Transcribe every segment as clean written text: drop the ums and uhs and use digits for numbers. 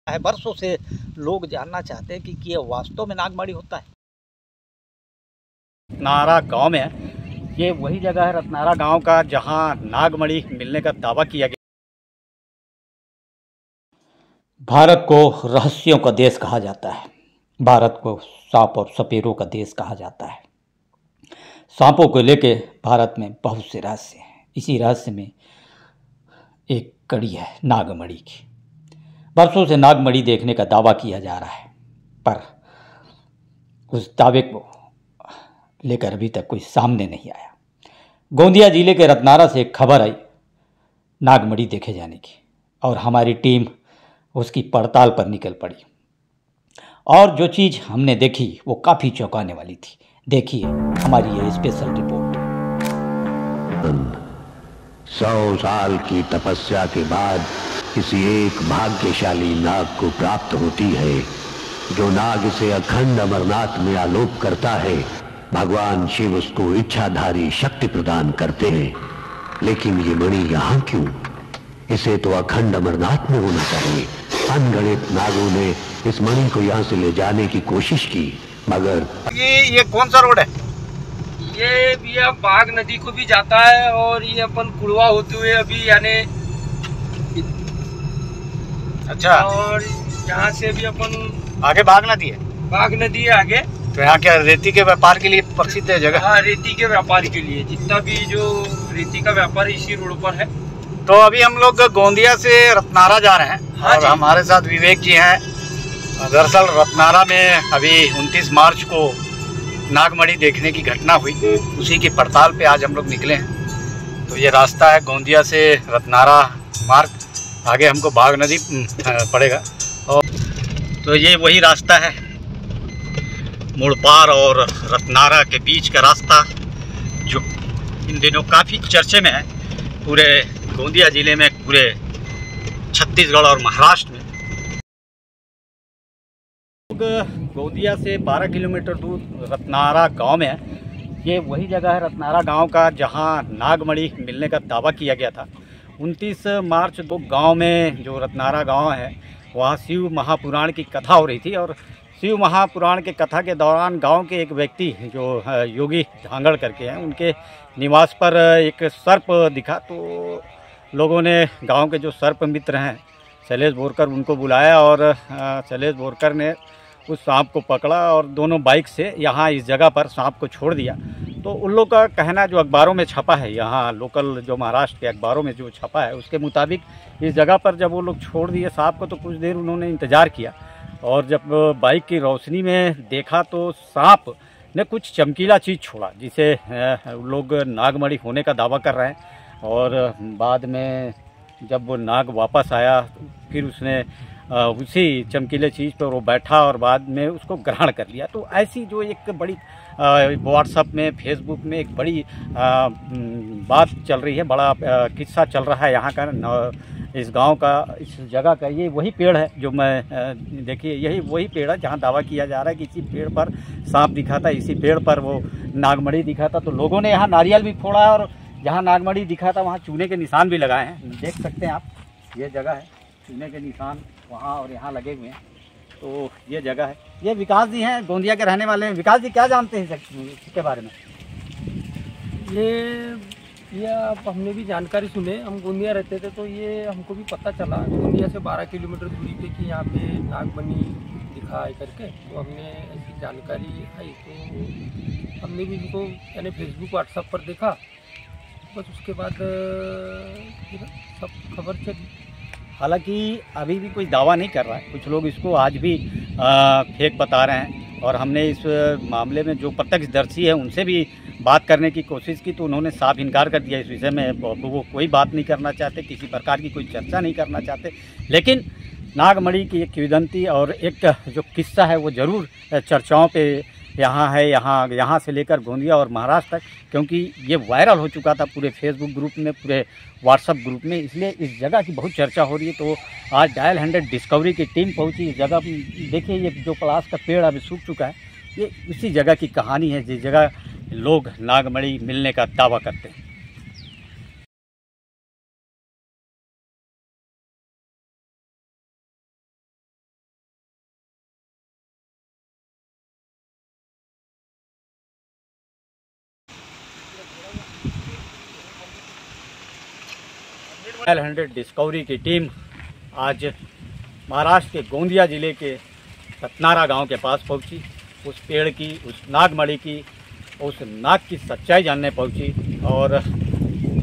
है। बरसों से लोग जानना चाहते हैं कि ये वास्तव में नागमणि होता है। रत्नारा गांव में है। ये वही जगह है रत्नारा गांव का जहां नागमणि मिलने का दावा किया गया। भारत को रहस्यों का देश कहा जाता है। भारत को सांप और सपेरों का देश कहा जाता है। सांपों को लेके भारत में बहुत से रहस्य हैं। इसी रहस्य में एक कड़ी है नागमणि की। बरसों से नागमणि देखने का दावा किया जा रहा है, पर उस दावे को लेकर अभी तक कोई सामने नहीं आया। गोंदिया जिले के रत्नारा से एक खबर आई नागमणि देखे जाने की, और हमारी टीम उसकी पड़ताल पर निकल पड़ी। और जो चीज़ हमने देखी वो काफ़ी चौंकाने वाली थी। देखिए हमारी ये स्पेशल रिपोर्ट। 100 साल की तपस्या के बाद किसी एक भाग्यशाली नाग को प्राप्त होती है। जो नाग इसे अखंड अमरनाथ में आलोक करता है, भगवान शिव उसको इच्छाधारी शक्ति प्रदान करते हैं। लेकिन ये मणि यहाँ क्यों? इसे तो अखंड अमरनाथ में होना चाहिए। अनगणित नागों ने इस मणि को यहाँ से ले जाने की कोशिश की, मगर ये कौन सा रोड है? ये भैया बाघ नदी को भी जाता है, और ये अपन कुड़वा होते हुए अभी यानी अच्छा, और यहाँ से भी अपन आगे बाघ नदी है। बाघ नदी है आगे। तो यहाँ क्या रेती के व्यापार के लिए प्रसिद्ध है जगह? हाँ, रेती के व्यापार के लिए जितना भी जो रेती का व्यापार इसी रोड पर है। तो अभी हम लोग गोंदिया से रत्नारा जा रहे हैं। हाँ और जी। हमारे साथ विवेक जी हैं। दरअसल रत्नारा में अभी 29 मार्च को नागमणि देखने की घटना हुई, उसी की पड़ताल पे आज हम लोग निकले हैं। तो ये रास्ता है गोंदिया से रत्नारा मार्ग, आगे हमको बाघ नदी पड़ेगा। और तो ये वही रास्ता है, मुड़पार और रत्नारा के बीच का रास्ता, जो इन दिनों काफ़ी चर्चे में है पूरे गोंदिया ज़िले में, पूरे छत्तीसगढ़ और महाराष्ट्र में। गोंदिया से 12 किलोमीटर दूर रत्नारा गांव में है। ये वही जगह है रत्नारा गांव का जहां नागमणि मिलने का दावा किया गया था। 29 मार्च को गांव में, जो रत्नारा गांव है, वहां शिव महापुराण की कथा हो रही थी। और शिव महापुराण के कथा के दौरान गांव के एक व्यक्ति जो योगी धांगड़ करके हैं, उनके निवास पर एक सर्प दिखा। तो लोगों ने गांव के जो सर्प मित्र हैं शैलेश बोरकर, उनको बुलाया और शैलेश बोरकर ने उस सांप को पकड़ा और दोनों बाइक से यहाँ इस जगह पर सांप को छोड़ दिया। तो उन लोग का कहना, जो अखबारों में छपा है, यहाँ लोकल जो महाराष्ट्र के अखबारों में जो छपा है, उसके मुताबिक इस जगह पर जब वो लोग छोड़ दिए सांप को, तो कुछ देर उन्होंने इंतज़ार किया, और जब बाइक की रोशनी में देखा तो सांप ने कुछ चमकीला चीज़ छोड़ा, जिसे लोग नागमणि होने का दावा कर रहे हैं। और बाद में जब वो नाग वापस आया, फिर उसने उसी चमकीले चीज़ पर वो बैठा और बाद में उसको ग्रहण कर लिया। तो ऐसी जो एक बड़ी व्हाट्सएप में, फेसबुक में एक बड़ी बात चल रही है, बड़ा किस्सा चल रहा है यहाँ का, इस गांव का, इस जगह का। ये वही पेड़ है जो मैं देखिए, यही वही पेड़ है जहाँ दावा किया जा रहा है कि इसी पेड़ पर सांप दिखा था, इसी पेड़ पर वो नागमणि दिखा था। तो लोगों ने यहाँ नारियल भी फोड़ा, और जहाँ नागमणि दिखा था वहाँ चूने के निशान भी लगाए हैं। देख सकते हैं आप, ये जगह है, चूने के निशान वहाँ और यहाँ लगे हुए हैं। तो ये जगह है। ये विकास जी हैं, गोंदिया के रहने वाले हैं। विकास जी, क्या जानते हैं इसके बारे में? ये अब हमने भी जानकारी सुने, हम गोंदिया रहते थे तो ये हमको भी पता चला गोंदिया से 12 किलोमीटर दूरी पे कि यहाँ पे नागमणि दिखा है करके। तो हमने ऐसी जानकारी आई तो हमने भी इनको यानी फेसबुक व्हाट्सएप पर देखा, बस उसके बाद सब खबर चली। हालांकि अभी भी कोई दावा नहीं कर रहा है, कुछ लोग इसको आज भी फेक बता रहे हैं। और हमने इस मामले में जो प्रत्यक्षदर्शी है उनसे भी बात करने की कोशिश की, तो उन्होंने साफ इनकार कर दिया। इस विषय में वो कोई बात नहीं करना चाहते, किसी प्रकार की कोई चर्चा नहीं करना चाहते। लेकिन नागमणि की एक किंवदंती और एक जो किस्सा है वो ज़रूर चर्चाओं पे यहाँ है, यहाँ से लेकर गोंदिया और महाराष्ट्र तक, क्योंकि ये वायरल हो चुका था पूरे फेसबुक ग्रुप में, पूरे व्हाट्सएप ग्रुप में, इसलिए इस जगह की बहुत चर्चा हो रही है। तो आज डायल 100 डिस्कवरी की टीम पहुंची इस जगह। देखिए ये जो पलाश का पेड़ अभी सूख चुका है, ये उसी जगह की कहानी है जिस जगह लोग नागमणि मिलने का दावा करते हैं। 100 डिस्कवरी की टीम आज महाराष्ट्र के गोंदिया जिले के रत्नारा गांव के पास पहुंची। उस पेड़ की, उस नागमणि की, उस नाग की सच्चाई जानने पहुंची। और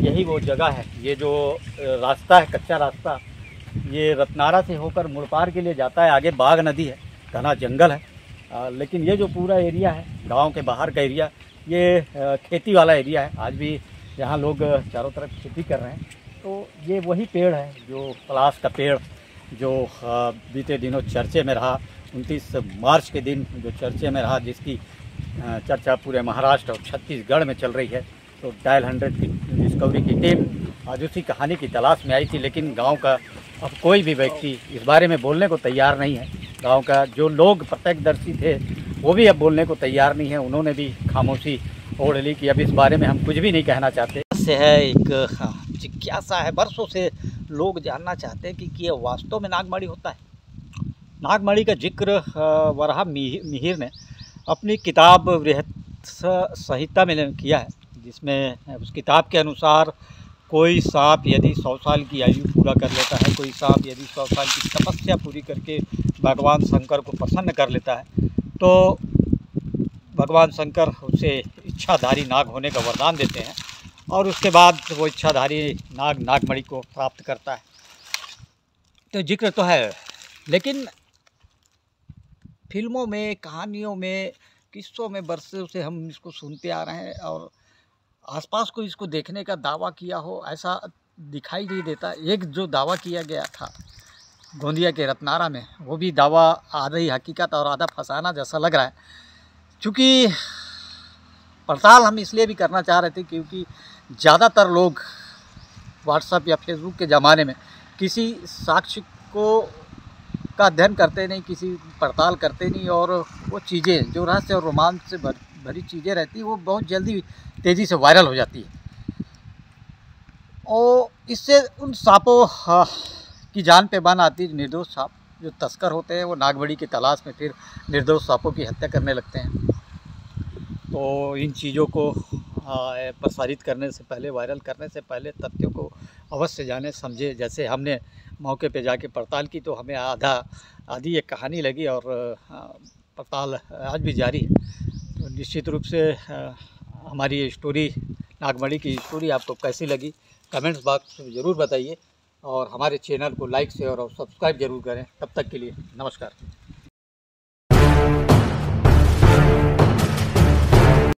यही वो जगह है, ये जो रास्ता है, कच्चा रास्ता, ये रत्नारा से होकर मुड़पार के लिए जाता है। आगे बाघ नदी है, घना जंगल है, लेकिन ये जो पूरा एरिया है, गांव के बाहर का एरिया, ये खेती वाला एरिया है। आज भी यहाँ लोग चारों तरफ खेती कर रहे हैं। तो ये वही पेड़ है जो पलाश का पेड़, जो बीते दिनों चर्चे में रहा, 29 मार्च के दिन जो चर्चे में रहा, जिसकी चर्चा पूरे महाराष्ट्र और छत्तीसगढ़ में चल रही है। तो डायल 100 की डिस्कवरी की टीम आज उसी कहानी की तलाश में आई थी, लेकिन गांव का अब कोई भी व्यक्ति इस बारे में बोलने को तैयार नहीं है। गांव का जो लोग प्रत्यक्षदर्शी थे वो भी अब बोलने को तैयार नहीं है। उन्होंने भी खामोशी ओढ़ ली कि अब इस बारे में हम कुछ भी नहीं कहना चाहते। से है एक जिज्ञासा है, बरसों से लोग जानना चाहते हैं कि ये वास्तव में नागमणि होता है। नागमणि का जिक्र वराह मिहिर ने अपनी किताब बृहत् संहिता में किया है, जिसमें उस किताब के अनुसार कोई सांप यदि 100 साल की आयु पूरा कर लेता है, कोई सांप यदि 100 साल की तपस्या पूरी करके भगवान शंकर को प्रसन्न कर लेता है, तो भगवान शंकर उसे इच्छाधारी नाग होने का वरदान देते हैं और उसके बाद वो इच्छाधारी नाग नागमणि को प्राप्त करता है। तो जिक्र तो है, लेकिन फिल्मों में, कहानियों में, किस्सों में बरसों से हम इसको सुनते आ रहे हैं और आसपास को इसको देखने का दावा किया हो ऐसा दिखाई नहीं देता। एक जो दावा किया गया था गोंदिया के रत्नारा में, वो भी दावा आधी हकीकत और आधा फसाना जैसा लग रहा है। चूँकि पड़ताल हम इसलिए भी करना चाह रहे थे क्योंकि ज़्यादातर लोग व्हाट्सएप या फेसबुक के ज़माने में किसी साक्ष्य को का अध्ययन करते नहीं, किसी पड़ताल करते नहीं, और वो चीज़ें जो रहस्य और रोमांच से भरी चीज़ें रहती हैं वो बहुत जल्दी तेज़ी से वायरल हो जाती है और इससे उन सांपों की जान पे बान आती है। निर्दोष सांप जो तस्कर होते हैं वो नागमणि की तलाश में फिर निर्दोष सांपों की हत्या करने लगते हैं। तो इन चीज़ों को प्रसारित करने से पहले, वायरल करने से पहले तथ्यों को अवश्य जाने समझे। जैसे हमने मौके पे जाके पड़ताल की तो हमें आधी एक कहानी लगी और पड़ताल आज भी जारी है। तो निश्चित रूप से हमारी ये स्टोरी, नागमणि की स्टोरी आपको कैसी लगी कमेंट्स बॉक्स में ज़रूर बताइए और हमारे चैनल को लाइक, शेयर और सब्सक्राइब ज़रूर करें। तब तक के लिए नमस्कार।